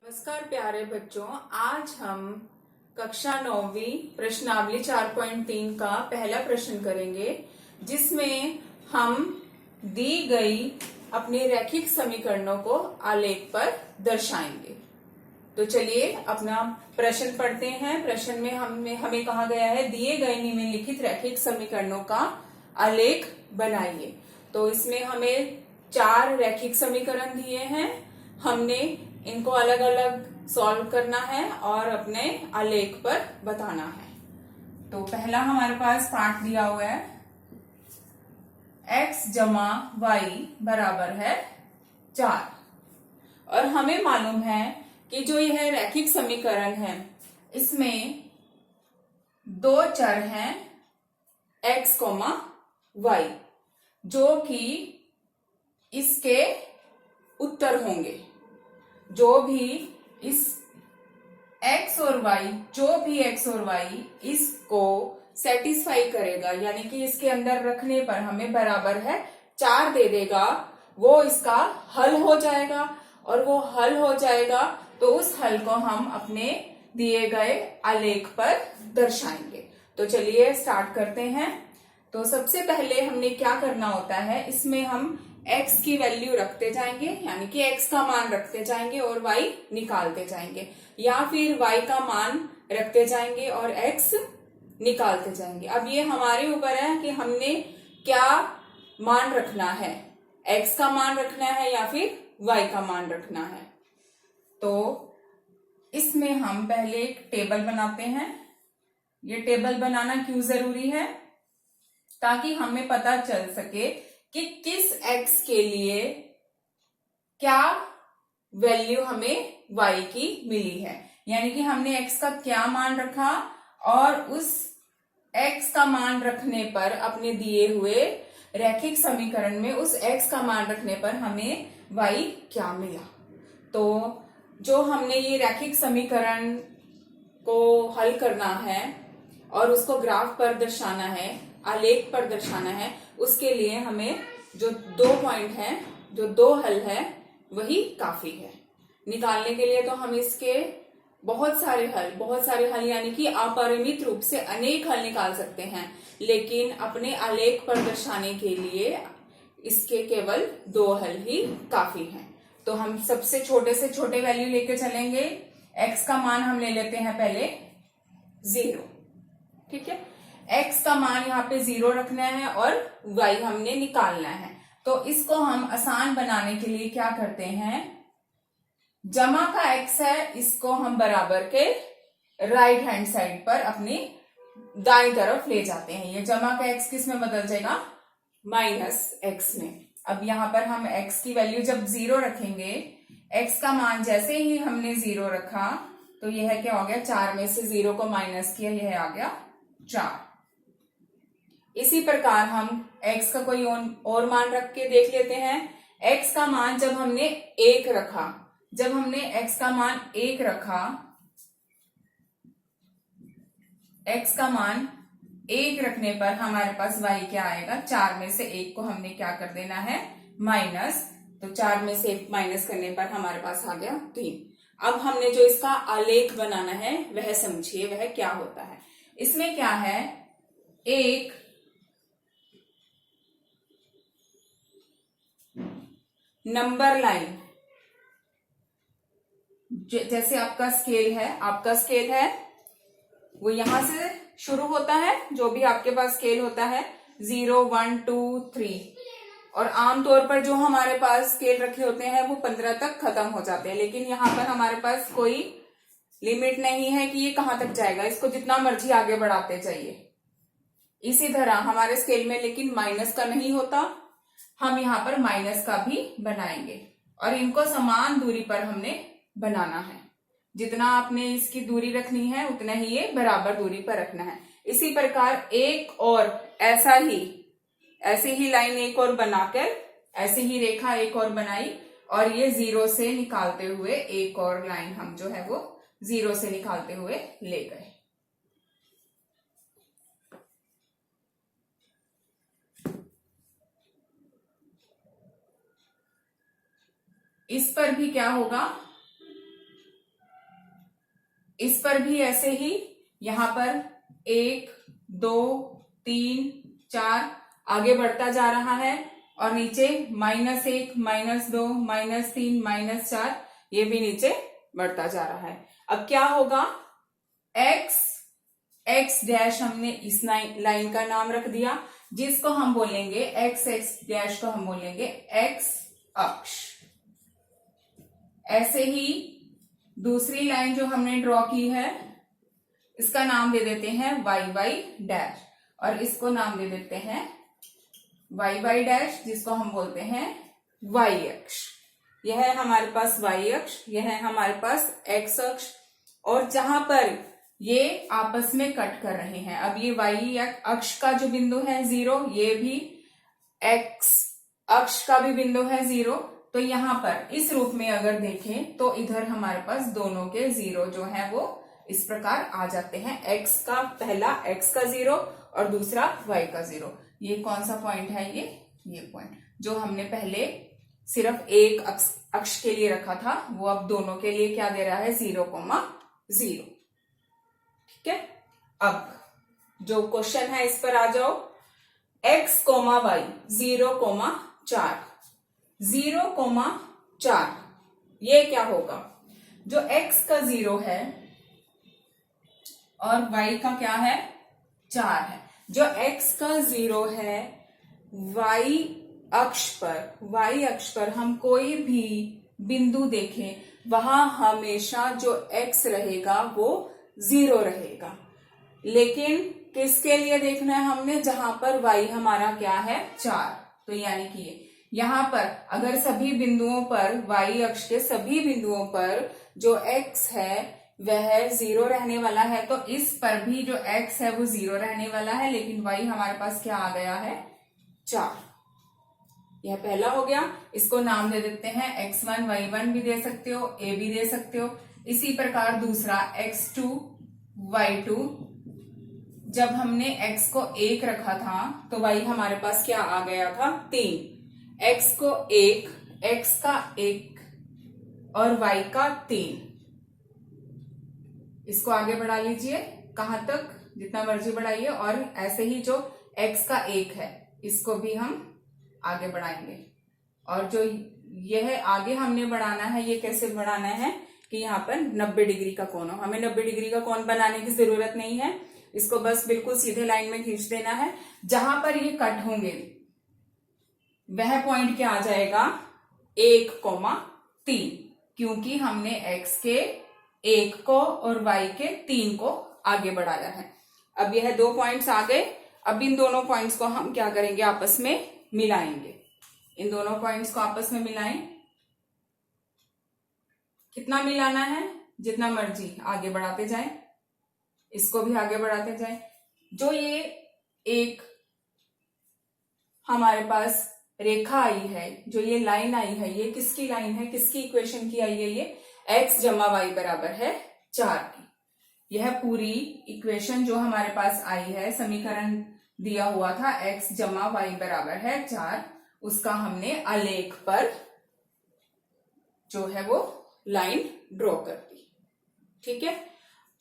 नमस्कार प्यारे बच्चों, आज हम कक्षा 9वीं प्रश्नावली 4.3 का पहला प्रश्न करेंगे, जिसमें हम दी गई अपने रैखिक समीकरणों को आलेख पर दर्शाएंगे। तो चलिए अपना प्रश्न पढ़ते हैं। प्रश्न में हमें कहा गया है दिए गए निम्नलिखित रैखिक समीकरणों का आलेख बनाइए। तो इसमें हमें 4 रैखिक समीकरण दिए हैं, हमने इनको अलग अलग सॉल्व करना है और अपने आलेख पर बताना है। तो पहला हमारे पास पार्ट दिया हुआ है x जमा वाई बराबर है 4 और हमें मालूम है कि जो यह रैखिक समीकरण है इसमें 2 चर हैं x, y, जो कि इसके उत्तर होंगे। जो भी इस x और y इसको सेटिस्फाई करेगा, यानी कि इसके अंदर रखने पर हमें बराबर है 4 दे देगा, वो इसका हल हो जाएगा। और वो हल हो जाएगा तो उस हल को हम अपने दिए गए आलेख पर दर्शाएंगे। तो चलिए स्टार्ट करते हैं। तो सबसे पहले हमने क्या करना होता है, इसमें हम x की वैल्यू रखते जाएंगे, यानी कि x का मान रखते जाएंगे और y निकालते जाएंगे, या फिर y का मान रखते जाएंगे और x निकालते जाएंगे। अब ये हमारे ऊपर है कि हमने क्या मान रखना है, x का मान रखना है या फिर y का मान रखना है। तो इसमें हम पहले एक टेबल बनाते हैं। ये टेबल बनाना क्यों जरूरी है? ताकि हमें पता चल सके कि किस x के लिए क्या वैल्यू हमें y की मिली है, यानी कि हमने x का क्या मान रखा और उस x का मान रखने पर अपने दिए हुए रैखिक समीकरण में उस x का मान रखने पर हमें y क्या मिला। तो जो हमने ये रैखिक समीकरण को हल करना है और उसको ग्राफ पर दर्शाना है, आलेख पर दर्शाना है, उसके लिए हमें जो 2 पॉइंट हैं, जो 2 हल है, वही काफी है। निकालने के लिए तो हम इसके बहुत सारे हल यानी कि अपरिमित रूप से अनेक हल निकाल सकते हैं, लेकिन अपने आलेख पर दर्शाने के लिए इसके केवल 2 हल ही काफी हैं। तो हम सबसे छोटे से छोटे वैल्यू लेके चलेंगे। x का मान हम ले लेते हैं पहले 0, ठीक है। x का मान यहाँ पे 0 रखना है और y हमने निकालना है। तो इसको हम आसान बनाने के लिए क्या करते हैं, जमा का x है, इसको हम बराबर के राइट हैंड साइड पर अपनी दाईं तरफ ले जाते हैं। ये जमा का x किस में बदल जाएगा, -x में। अब यहाँ पर हम x की वैल्यू जब 0 रखेंगे, x का मान जैसे ही हमने 0 रखा तो यह क्या हो गया, 4 में से 0 को माइनस किया, यह आ गया 4। इसी प्रकार हम x का कोई और मान रख के देख लेते हैं। x का मान जब हमने 1 रखा, x का मान 1 रखा, x का मान 1 रखने पर हमारे पास y क्या आएगा, 4 में से 1 को हमने क्या कर देना है, माइनस। तो 4 में से 1 माइनस करने पर हमारे पास आ गया 3। अब हमने जो इसका आलेख बनाना है वह समझिए, वह क्या होता है। इसमें क्या है, एक नंबर लाइन, जैसे आपका स्केल है वो यहां से शुरू होता है, जो भी आपके पास स्केल होता है 0, 1, 2, 3, और आमतौर पर जो हमारे पास स्केल रखे होते हैं वो 15 तक खत्म हो जाते हैं। लेकिन यहाँ पर हमारे पास कोई लिमिट नहीं है कि ये कहां तक जाएगा, इसको जितना मर्जी आगे बढ़ाते जाइए। इसी तरह हमारे स्केल में लेकिन माइनस का नहीं होता, हम यहाँ पर माइनस का भी बनाएंगे और इनको समान दूरी पर हमने बनाना है। जितना आपने इसकी दूरी रखनी है उतना ही ये बराबर दूरी पर रखना है। इसी प्रकार एक और ऐसे ही लाइन एक और बनाकर, ऐसे ही रेखा एक और बनाई और ये 0 से निकालते हुए एक और लाइन हम जो है वो 0 से निकालते हुए ले गए। इस पर भी क्या होगा, इस पर भी ऐसे ही, यहां पर 1 2 3 4 आगे बढ़ता जा रहा है, और नीचे -1 -2 -3 -4 ये भी नीचे बढ़ता जा रहा है। अब क्या होगा, x डैश हमने इस लाइन का नाम रख दिया, जिसको हम बोलेंगे x डैश को हम बोलेंगे x अक्ष। ऐसे ही दूसरी लाइन जो हमने ड्रॉ की है, इसका नाम दे देते हैं y डैश, और इसको नाम दे देते हैं y डैश, जिसको हम बोलते हैं y अक्ष। यह है हमारे पास y अक्ष, यह है हमारे पास x अक्ष, और जहां पर ये आपस में कट कर रहे हैं, अब ये y अक्ष का जो बिंदु है 0, ये भी x अक्ष का भी बिंदु है 0, तो यहां पर इस रूप में अगर देखें तो इधर हमारे पास दोनों के 0 जो है वो इस प्रकार आ जाते हैं। x का पहला x का 0 और दूसरा y का 0। ये कौन सा पॉइंट है, ये पॉइंट जो हमने पहले सिर्फ एक अक्ष के लिए रखा था, वो अब दोनों के लिए क्या दे रहा है, 0,0। ठीक है। अब जो क्वेश्चन है इस पर आ जाओ, x, y 0,4 0,4 ये क्या होगा, जो x का 0 है और y का क्या है 4 है। जो x का 0 है y अक्ष पर हम कोई भी बिंदु देखें वहां हमेशा जो x रहेगा वो 0 रहेगा, लेकिन किसके लिए देखना है हमने, जहां पर y हमारा क्या है 4। तो यानी कि यहां पर अगर सभी बिंदुओं पर y अक्ष के सभी बिंदुओं पर जो x है वह 0 रहने वाला है, तो इस पर भी जो x है वो 0 रहने वाला है, लेकिन y हमारे पास क्या आ गया है 4। यह पहला हो गया, इसको नाम दे देते हैं x1 y1 भी दे सकते हो, a भी दे सकते हो। इसी प्रकार दूसरा x2 y2, जब हमने x को 1 रखा था तो y हमारे पास क्या आ गया था 3, x को 1, x का 1 और y का 3। इसको आगे बढ़ा लीजिए, कहां तक, जितना मर्जी बढ़ाइए, और ऐसे ही जो x का 1 है इसको भी हम आगे बढ़ाएंगे। और जो यह आगे हमने बढ़ाना है, ये कैसे बढ़ाना है कि यहाँ पर 90 डिग्री का कोण हो। हमें 90 डिग्री का कोण बनाने की जरूरत नहीं है, इसको बस बिल्कुल सीधे लाइन में खींच देना है। जहां पर ये कट होंगे वह पॉइंट क्या आ जाएगा 1,3, क्योंकि हमने x के 1 को और y के 3 को आगे बढ़ाया है। अब यह 2 पॉइंट्स आ गए। अब इन दोनों पॉइंट्स को हम क्या करेंगे, आपस में मिलाएंगे। इन दोनों पॉइंट्स को आपस में मिलाएं। कितना मिलाना है, जितना मर्जी आगे बढ़ाते जाएं, इसको भी आगे बढ़ाते जाएं। जो ये एक हमारे पास रेखा आई है, जो ये लाइन आई है, ये किसकी लाइन है, किसकी इक्वेशन की आई है, ये x जमा y बराबर है 4 की। यह पूरी इक्वेशन जो हमारे पास आई है, समीकरण दिया हुआ था x जमा y बराबर है 4, उसका हमने आलेख पर जो है वो लाइन ड्रॉ कर दी। ठीक है।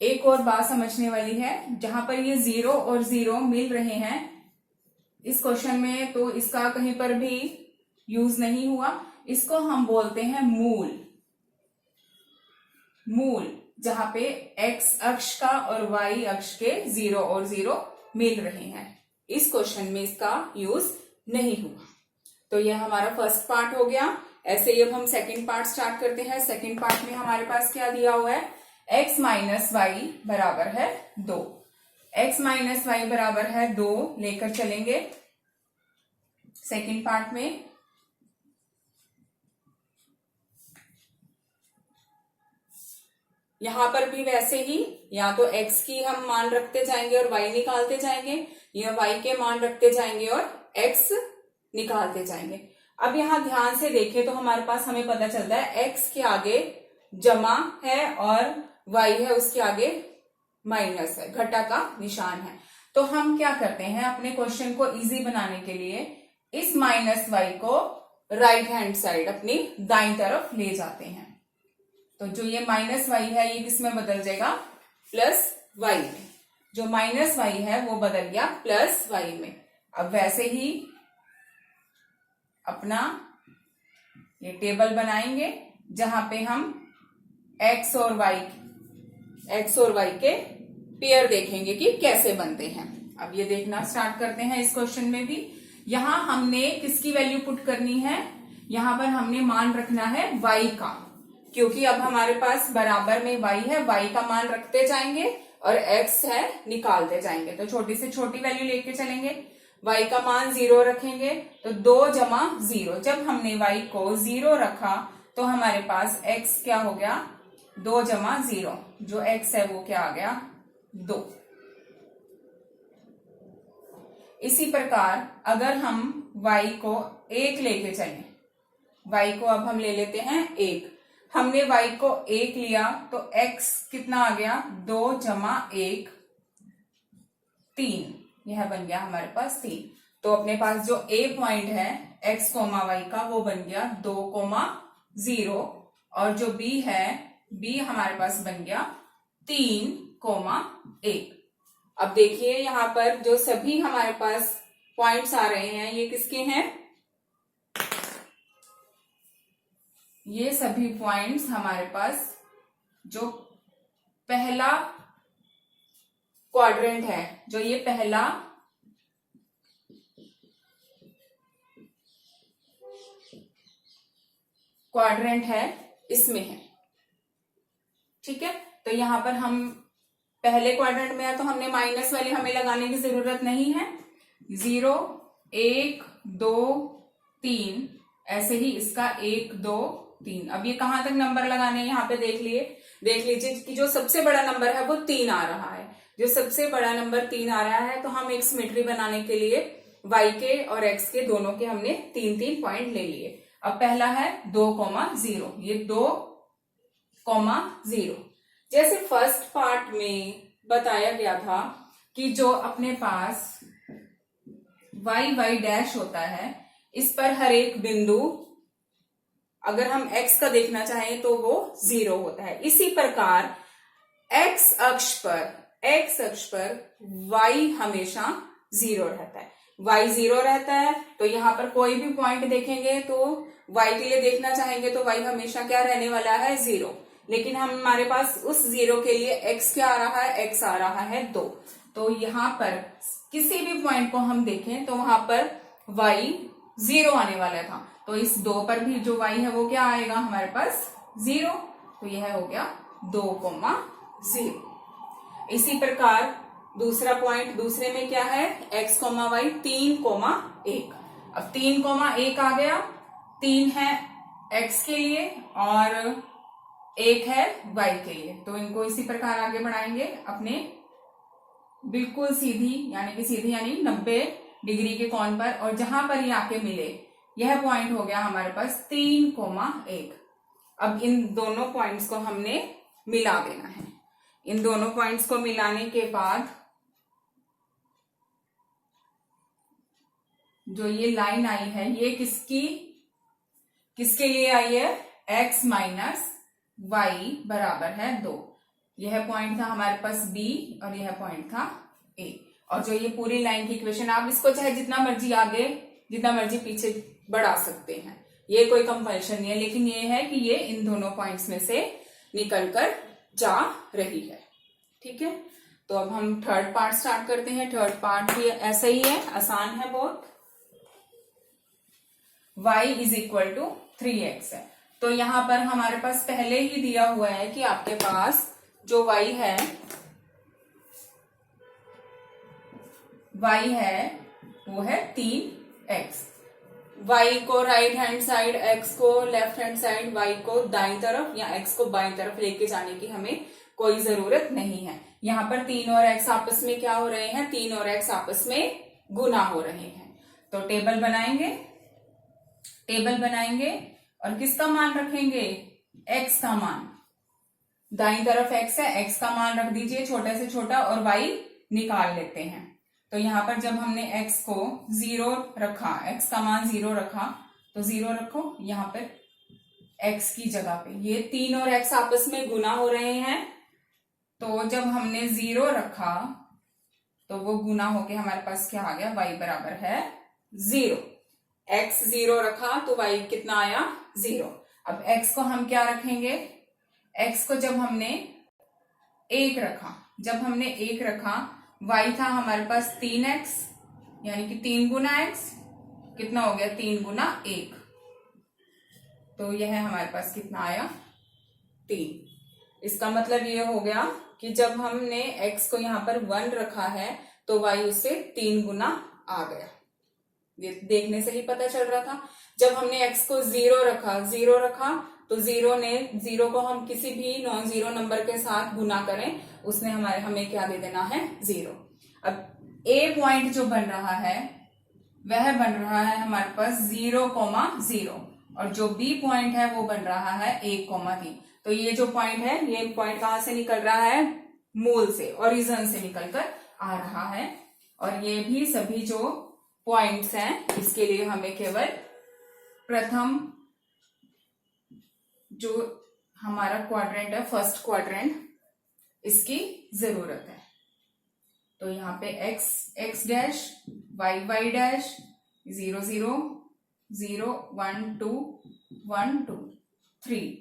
एक और बात समझने वाली है, जहां पर ये 0 और 0 मिल रहे हैं इस क्वेश्चन में, तो इसका कहीं पर भी यूज नहीं हुआ। इसको हम बोलते हैं मूल। जहां पे x अक्ष का और y अक्ष के 0 और 0 मिल रहे हैं, इस क्वेश्चन में इसका यूज नहीं हुआ। तो यह हमारा फर्स्ट पार्ट हो गया। ऐसे ही अब हम सेकंड पार्ट स्टार्ट करते हैं। सेकंड पार्ट में हमारे पास क्या दिया हुआ है, x माइनस वाई बराबर है 2। x माइनस वाई बराबर है 2 लेकर चलेंगे सेकंड पार्ट में। यहां पर भी वैसे ही, या तो x की हम मान रखते जाएंगे और y निकालते जाएंगे, या y के मान रखते जाएंगे और x निकालते जाएंगे। अब यहां ध्यान से देखें तो हमारे पास हमें पता चलता है x के आगे जमा है और y है उसके आगे माइनस है, घटा का निशान है। तो हम क्या करते हैं, अपने क्वेश्चन को इजी बनाने के लिए इस माइनस y को राइट हैंड साइड अपनी दाईं तरफ ले जाते हैं। तो जो ये माइनस वाई है ये किस में बदल जाएगा, प्लस वाई में। जो माइनस वाई है वो बदल गया प्लस वाई में। अब वैसे ही अपना ये टेबल बनाएंगे जहां पे हम एक्स और वाई के पेयर देखेंगे कि कैसे बनते हैं। अब ये देखना स्टार्ट करते हैं इस क्वेश्चन में भी। यहां हमने किसकी वैल्यू पुट करनी है, यहां पर हमने मान रखना है y का, क्योंकि अब हमारे पास बराबर में y है, y का मान रखते जाएंगे और x है निकालते जाएंगे। तो छोटी से छोटी वैल्यू लेके चलेंगे। y का मान 0 रखेंगे तो 2 जमा 0। जब हमने y को 0 रखा तो हमारे पास x क्या हो गया, 2 जमा 0। जो x है वो क्या आ गया, 2। इसी प्रकार अगर हम y को 1 लेके चलें, y को अब हम ले लेते हैं 1। हमने y को 1 लिया तो x कितना आ गया, 2 जमा 1 3। यह बन गया हमारे पास 3। तो अपने पास जो a पॉइंट है x कोमा y का वो बन गया 2,0 और जो b है b हमारे पास बन गया 3,1। अब देखिए यहां पर जो सभी हमारे पास पॉइंट्स आ रहे हैं ये किसके हैं, ये सभी पॉइंट्स हमारे पास जो पहला क्वाड्रेंट है, जो ये पहला क्वाड्रेंट है इसमें है। ठीक है, तो यहां पर हम पहले क्वाड्रेंट में है तो हमने माइनस वाली हमें लगाने की जरूरत नहीं है। 0 1 2 3 ऐसे ही इसका 1 2 3। अब ये कहां तक नंबर लगाने हैं यहाँ पे देख लीजिए कि जो सबसे बड़ा नंबर है वो 3 आ रहा है। जो सबसे बड़ा नंबर 3 आ रहा है तो हम एक सिमेट्री बनाने के लिए y के और x के दोनों के हमने 3-3 पॉइंट ले लिए। अब पहला है 2,0, ये 2,0। जैसे फर्स्ट पार्ट में बताया गया था कि जो अपने पास y डैश होता है इस पर हर एक बिंदु अगर हम x का देखना चाहें तो वो 0 होता है। इसी प्रकार x अक्ष पर y हमेशा 0 रहता है। y 0 रहता है तो यहां पर कोई भी पॉइंट देखेंगे तो y के लिए देखना चाहेंगे तो y हमेशा क्या रहने वाला है, 0। लेकिन हमारे पास उस 0 के लिए x क्या आ रहा है, x आ रहा है 2। तो यहां पर किसी भी पॉइंट को हम देखें तो वहां पर y 0 आने वाला था। तो इस 2 पर भी जो y है वो क्या आएगा हमारे पास, 0। तो यह हो गया 2,0। इसी प्रकार दूसरा पॉइंट, दूसरे में क्या है, x, y 3,1। अब 3,1 आ गया। 3 है x के लिए और 1 है y के लिए। तो इनको इसी प्रकार आगे बढ़ाएंगे अपने बिल्कुल सीधी यानी 90 डिग्री के कोण पर, और जहां पर ये आके मिले यह पॉइंट हो गया हमारे पास 3,1। अब इन दोनों पॉइंट्स को हमने मिला देना है। इन दोनों पॉइंट्स को मिलाने के बाद जो ये लाइन आई है ये किसके लिए आई है, x माइनस वाई बराबर है 2। यह पॉइंट था हमारे पास b और यह पॉइंट था a। और जो ये पूरी लाइन की इक्वेशन, आप इसको चाहे जितना मर्जी आगे जितना मर्जी पीछे बढ़ा सकते हैं, ये कोई कंपल्शन नहीं है, लेकिन ये है कि ये इन दोनों पॉइंट्स में से निकलकर जा रही है। ठीक है, तो अब हम थर्ड पार्ट स्टार्ट करते हैं। थर्ड पार्ट भी ऐसा ही है, आसान है बहुत। y is equal to 3x है। तो यहां पर हमारे पास पहले ही दिया हुआ है कि आपके पास जो y है वो है 3x। y को राइट हैंड साइड, x को लेफ्ट हैंड साइड, y को दाईं तरफ या x को बाईं तरफ लेके जाने की हमें कोई जरूरत नहीं है। यहाँ पर 3 और x आपस में क्या हो रहे हैं, 3 और x आपस में गुना हो रहे हैं। तो टेबल बनाएंगे और किसका मान रखेंगे, x का मान। दाईं तरफ x है, x का मान रख दीजिए छोटे से छोटा और y निकाल लेते हैं। तो यहां पर जब हमने x को 0 रखा, x का मान 0 रखा तो 0 रखो, यहां पर x की जगह पे। ये 3 और x आपस में गुना हो रहे हैं, तो जब हमने 0 रखा तो वो गुना होके हमारे पास क्या आ गया, y बराबर है 0। x 0 रखा तो y कितना आया, 0। अब x को हम क्या रखेंगे, x को जब हमने 1 रखा, y था हमारे पास 3x, यानी कि 3 गुना x, कितना हो गया 3 गुना 1, तो यह हमारे पास कितना आया 3। इसका मतलब ये हो गया कि जब हमने x को यहाँ पर 1 रखा है तो y उससे 3 गुना आ गया। ये देखने से ही पता चल रहा था। जब हमने x को 0 रखा तो 0 को हम किसी भी नॉन जीरो नंबर के साथ गुना करें, उसने हमें क्या दे देना है, 0। अब a पॉइंट जो बन रहा है वह बन रहा है हमारे पास 0,0, और जो b पॉइंट है वो बन रहा है 1,3। तो ये जो पॉइंट है, ये पॉइंट कहां से निकल रहा है, मूल से, ओरिजिन से निकल कर आ रहा है। और ये भी सभी जो पॉइंट्स हैं, इसके लिए हमें केवल प्रथम जो हमारा क्वाड्रेंट है, फर्स्ट क्वाड्रेंट, इसकी जरूरत है। तो यहाँ पे x डैश, y डैश, 0 0 0 1 2 1 2 3,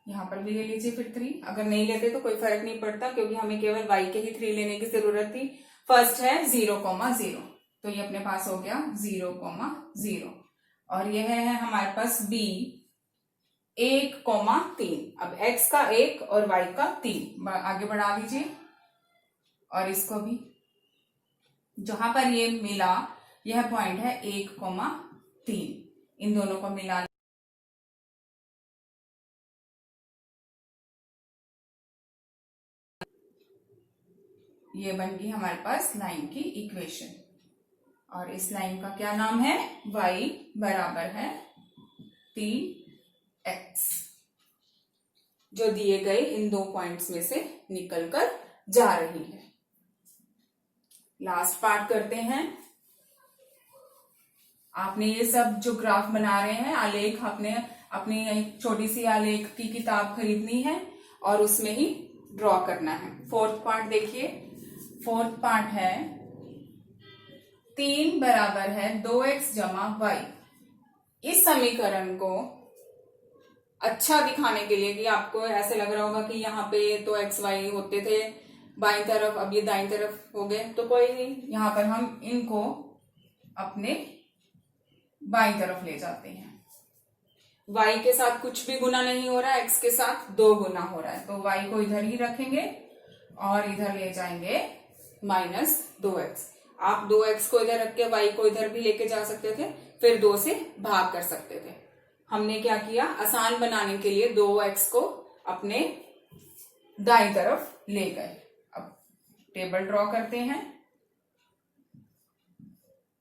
यहाँ पर भी ले लीजिए फिर 3। अगर नहीं लेते तो कोई फर्क नहीं पड़ता, क्योंकि हमें केवल y के ही 3 लेने की जरूरत थी। फर्स्ट है 0,0, तो ये अपने पास हो गया 0,0। और यह है हमारे पास b 1,3। अब x का 1 और y का 3 आगे बढ़ा दीजिए, और इसको भी जहां पर ये मिला, यह पॉइंट है 1,3, इन दोनों को मिला ये बन गई हमारे पास लाइन की इक्वेशन। और इस लाइन का क्या नाम है, y बराबर है 3x, जो दिए गए इन दो पॉइंट्स में से निकलकर जा रही है। लास्ट पार्ट करते हैं। आपने ये सब जो ग्राफ बना रहे हैं, आलेख, आपने अपनी एक छोटी सी आलेख की किताब खरीदनी है और उसमें ही ड्रॉ करना है। फोर्थ पार्ट देखिए। फोर्थ पार्ट है 3 बराबर है 2x जमा y। इस समीकरण को अच्छा दिखाने के लिए, कि आपको ऐसे लग रहा होगा कि यहाँ पे तो x y होते थे बाईं तरफ, अब ये दाईं तरफ हो गए, तो कोई नहीं, यहाँ पर हम इनको अपने बाईं तरफ ले जाते हैं। y के साथ कुछ भी गुना नहीं हो रहा है, x के साथ 2 गुना हो रहा है, तो y को इधर ही रखेंगे और इधर ले जाएंगे -2x। आप 2x को इधर रख के y को इधर भी लेके जा सकते थे, फिर 2 से भाग कर सकते थे। हमने क्या किया, आसान बनाने के लिए 2x को अपने दाईं तरफ ले गए। अब टेबल ड्रॉ करते हैं।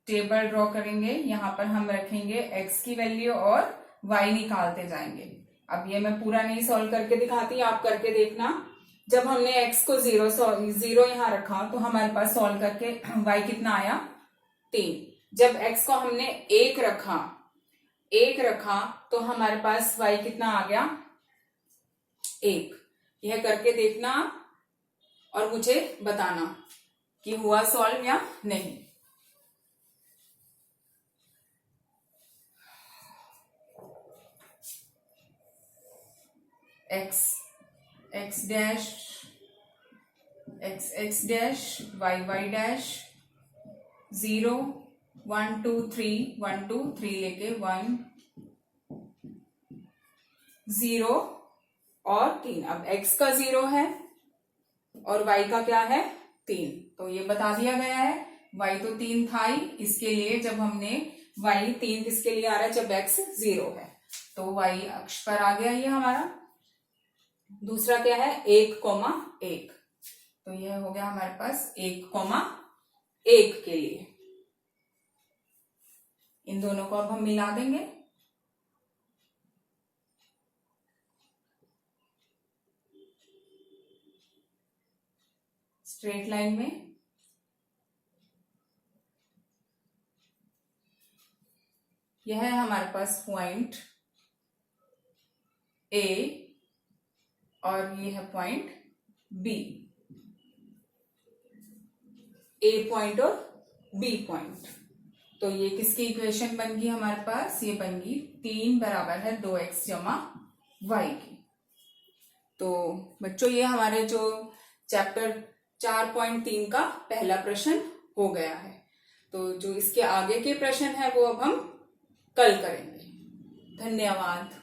टेबल ड्रॉ करेंगे, यहां पर हम रखेंगे x की वैल्यू और y निकालते जाएंगे। अब ये मैं पूरा नहीं सॉल्व करके दिखाती, आप करके देखना। जब हमने x को 0 यहां रखा तो हमारे पास सॉल्व करके y कितना आया, 3। जब x को हमने 1 रखा तो हमारे पास y कितना आ गया, 1। यह करके देखना और मुझे बताना कि हुआ सॉल्व या नहीं। x dash, x dash, y dash, 0 1 2 3 1 2 3 लेके 1 0 और 3। अब x का 0 है और y का क्या है, 3, तो ये बता दिया गया है। y तो 3 था ही, इसके लिए जब हमने y 3 किसके लिए आ रहा है, जब x 0 है, तो y अक्ष पर आ गया ये हमारा। दूसरा क्या है, 1,1, तो यह हो गया हमारे पास 1,1 के लिए। इन दोनों को अब हम मिला देंगे। स्ट्रेट लाइन में यह है हमारे पास पॉइंट ए और ये है पॉइंट बी, ए पॉइंट और बी पॉइंट। तो ये किसकी इक्वेशन बन गई हमारे पास? ये बन गई 3 बराबर है 2x जमा y की। तो बच्चों ये हमारे जो चैप्टर 4.3 का पहला प्रश्न हो गया है। तो जो इसके आगे के प्रश्न है वो अब हम कल करेंगे। धन्यवाद।